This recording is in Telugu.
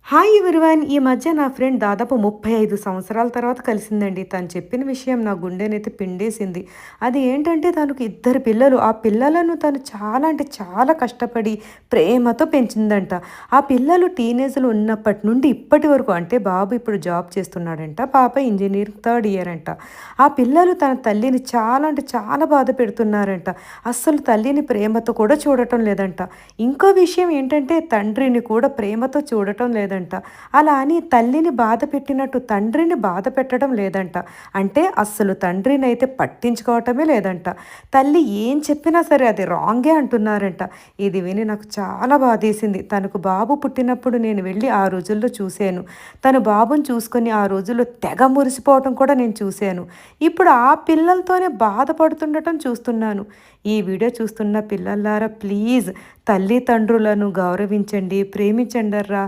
Hi everyone. ఈ మధ్య నా ఫ్రెండ్ దాదాపు 35 సంవత్సరాల తర్వాత కలిసిందండి. తను చెప్పిన విషయం నా గుండెనైతే పిండేసింది. అది ఏంటంటే తనకు ఇద్దరు పిల్లలు. ఆ పిల్లలను తను చాలా అంటే చాలా కష్టపడి ప్రేమతో పెంచిందంట. ఆ పిల్లలు టీనేజ్‌లో ఉన్నప్పటి నుండి ఇప్పటి వరకు అంటే బాబు ఇప్పుడు జాబ్ చేస్తున్నాడంట. పాప ఇంజినీరింగ్ థర్డ్ ఇయర్ అంట. ఆ పిల్లలు తన తల్లిని చాలా అంటే చాలా బాధ పెడుతున్నారంట. అస్సలు తల్లిని ప్రేమతో కూడా చూడటం లేదంట. ఇంకో విషయం ఏంటంటే తండ్రిని కూడా ప్రేమతో చూడటం లేదంట. అలా అని తల్లిని బాధ పెట్టినట్టు తండ్రిని బాధ పెట్టడం లేదంట. అంటే అస్సలు తండ్రినైతే పట్టించుకోవటమే లేదంట. తల్లి ఏం చెప్పినా సరే అది రాంగే అంటున్నారంట. ఇది విని నాకు చాలా బాధేసింది. తనకు బాబు పుట్టినప్పుడు నేను వెళ్ళి ఆ రోజుల్లో చూశాను. తను బాబుని చూసుకొని ఆ రోజుల్లో తెగ మురిసిపోవటం కూడా నేను చూశాను. ఇప్పుడు ఆ పిల్లలతోనే బాధపడుతుండటం చూస్తున్నాను. ఈ వీడియో చూస్తున్న పిల్లలారా ప్లీజ్ తల్లిదండ్రులను గౌరవించండి, ప్రేమించండర్రా.